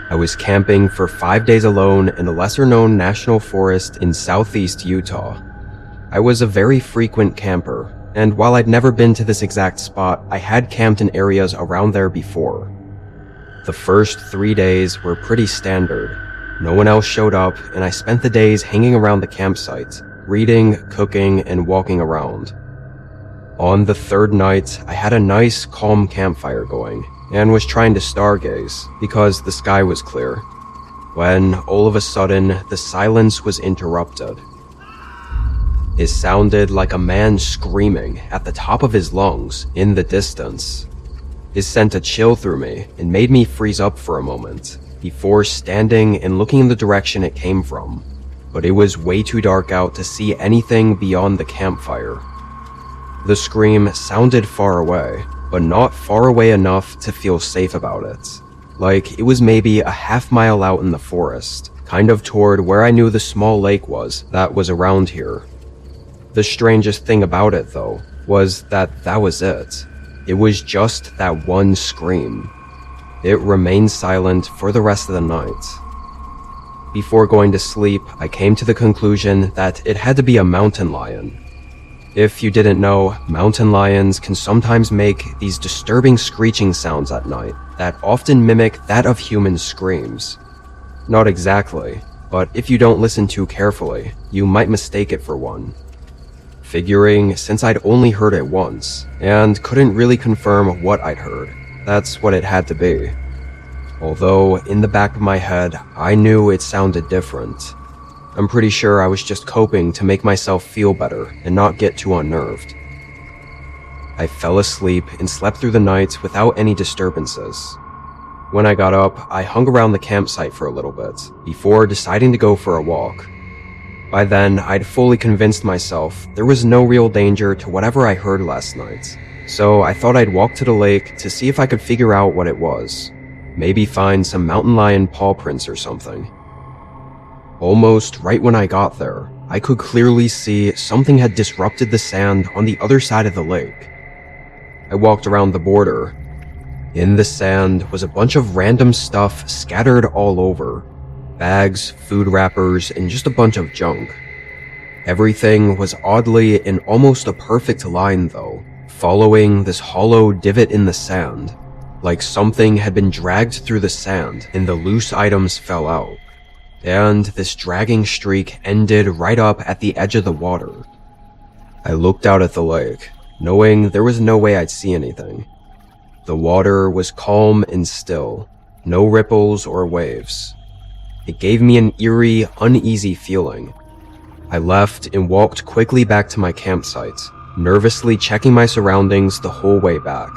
I was camping for 5 days alone in a lesser-known national forest in southeast Utah. I was a very frequent camper, and while I'd never been to this exact spot, I had camped in areas around there before. The first 3 days were pretty standard. No one else showed up, and I spent the days hanging around the campsite, reading, cooking, and walking around. On the third night, I had a nice, calm campfire going, and was trying to stargaze because the sky was clear, when all of a sudden, the silence was interrupted. It sounded like a man screaming at the top of his lungs in the distance. It sent a chill through me and made me freeze up for a moment, before standing and looking in the direction it came from, but it was way too dark out to see anything beyond the campfire. The scream sounded far away, but not far away enough to feel safe about it. Like it was maybe a half-mile out in the forest, kind of toward where I knew the small lake was that was around here. The strangest thing about it, though, was that was it. It was just that one scream. It remained silent for the rest of the night. Before going to sleep, I came to the conclusion that it had to be a mountain lion. If you didn't know, mountain lions can sometimes make these disturbing screeching sounds at night that often mimic that of human screams. Not exactly, but if you don't listen too carefully, you might mistake it for one. Figuring since I'd only heard it once, and couldn't really confirm what I'd heard, that's what it had to be. Although, in the back of my head, I knew it sounded different. I'm pretty sure I was just coping to make myself feel better and not get too unnerved. I fell asleep and slept through the night without any disturbances. When I got up, I hung around the campsite for a little bit, before deciding to go for a walk. By then, I'd fully convinced myself there was no real danger to whatever I heard last night, so I thought I'd walk to the lake to see if I could figure out what it was. Maybe find some mountain lion paw prints or something. Almost right when I got there, I could clearly see something had disrupted the sand on the other side of the lake. I walked around the border. In the sand was a bunch of random stuff scattered all over. Bags, food wrappers, and just a bunch of junk. Everything was oddly in almost a perfect line though, following this hollow divot in the sand, like something had been dragged through the sand and the loose items fell out. And this dragging streak ended right up at the edge of the water. I looked out at the lake, knowing there was no way I'd see anything. The water was calm and still, no ripples or waves. It gave me an eerie, uneasy feeling. I left and walked quickly back to my campsite, nervously checking my surroundings the whole way back.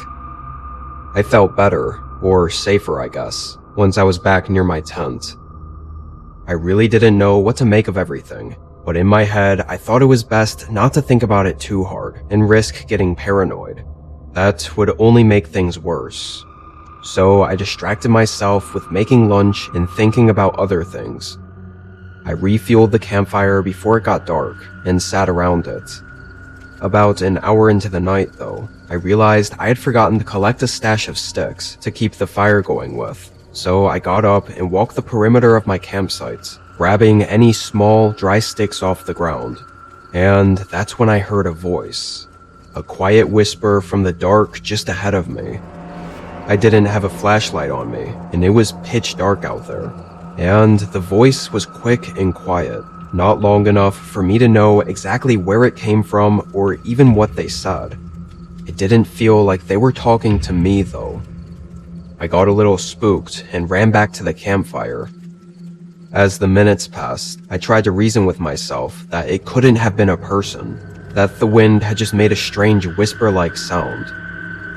I felt better, or safer I guess, once I was back near my tent. I really didn't know what to make of everything, but in my head I thought it was best not to think about it too hard and risk getting paranoid. That would only make things worse. So I distracted myself with making lunch and thinking about other things. I refueled the campfire before it got dark and sat around it. About an hour into the night though, I realized I had forgotten to collect a stash of sticks to keep the fire going with, so I got up and walked the perimeter of my campsite, grabbing any small, dry sticks off the ground. And that's when I heard a voice. A quiet whisper from the dark just ahead of me. I didn't have a flashlight on me, and it was pitch dark out there. And the voice was quick and quiet, not long enough for me to know exactly where it came from or even what they said. It didn't feel like they were talking to me though. I got a little spooked and ran back to the campfire. As the minutes passed, I tried to reason with myself that it couldn't have been a person, that the wind had just made a strange whisper-like sound.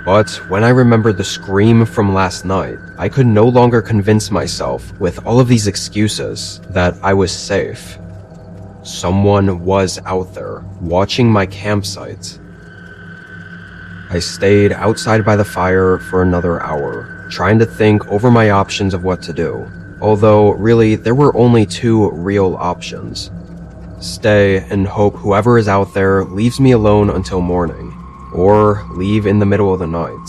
But when I remembered the scream from last night, I could no longer convince myself with all of these excuses that I was safe. Someone was out there, watching my campsite. I stayed outside by the fire for another hour, trying to think over my options of what to do. Although, really, there were only two real options. Stay and hope whoever is out there leaves me alone until morning, or leave in the middle of the night.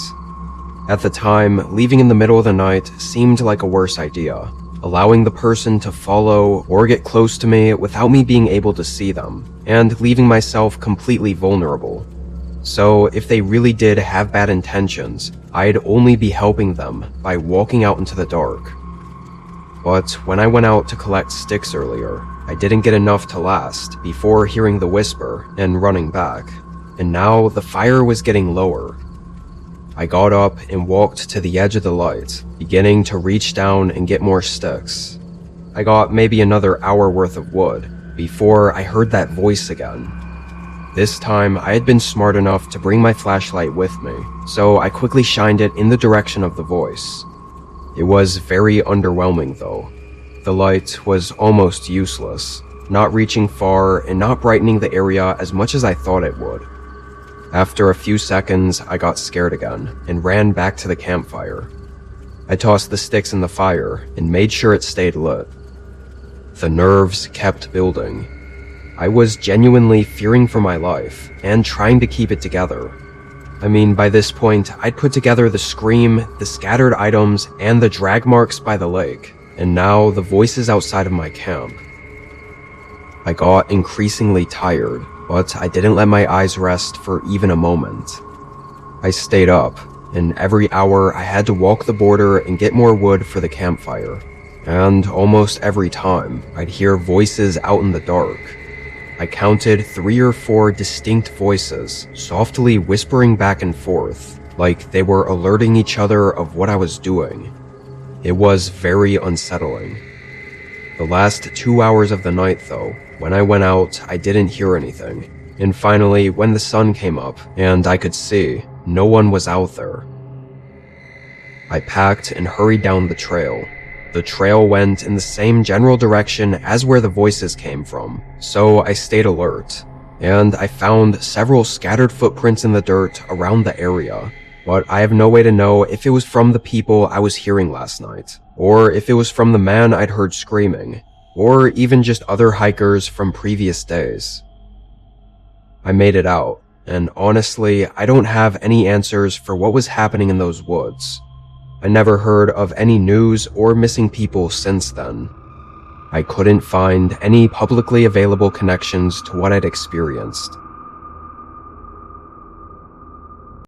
At the time, leaving in the middle of the night seemed like a worse idea, allowing the person to follow or get close to me without me being able to see them, and leaving myself completely vulnerable. So if they really did have bad intentions, I'd only be helping them by walking out into the dark. But when I went out to collect sticks earlier, I didn't get enough to last before hearing the whisper and running back, and now the fire was getting lower. I got up and walked to the edge of the light, beginning to reach down and get more sticks. I got maybe another hour worth of wood before I heard that voice again. This time, I had been smart enough to bring my flashlight with me, so I quickly shined it in the direction of the voice. It was very underwhelming though. The light was almost useless, not reaching far and not brightening the area as much as I thought it would. After a few seconds, I got scared again and ran back to the campfire. I tossed the sticks in the fire and made sure it stayed lit. The nerves kept building. I was genuinely fearing for my life and trying to keep it together. I mean, by this point, I'd put together the scream, the scattered items, and the drag marks by the lake, and now the voices outside of my camp. I got increasingly tired, but I didn't let my eyes rest for even a moment. I stayed up, and every hour I had to walk the border and get more wood for the campfire. And almost every time, I'd hear voices out in the dark. I counted 3 or 4 distinct voices, softly whispering back and forth, like they were alerting each other of what I was doing. It was very unsettling. The last 2 hours of the night, though, when I went out, I didn't hear anything. And finally, when the sun came up and I could see, no one was out there. I packed and hurried down the trail. The trail went in the same general direction as where the voices came from, so I stayed alert. And I found several scattered footprints in the dirt around the area, but I have no way to know if it was from the people I was hearing last night, or if it was from the man I'd heard screaming, or even just other hikers from previous days. I made it out, and honestly, I don't have any answers for what was happening in those woods. I never heard of any news or missing people since then. I couldn't find any publicly available connections to what I'd experienced,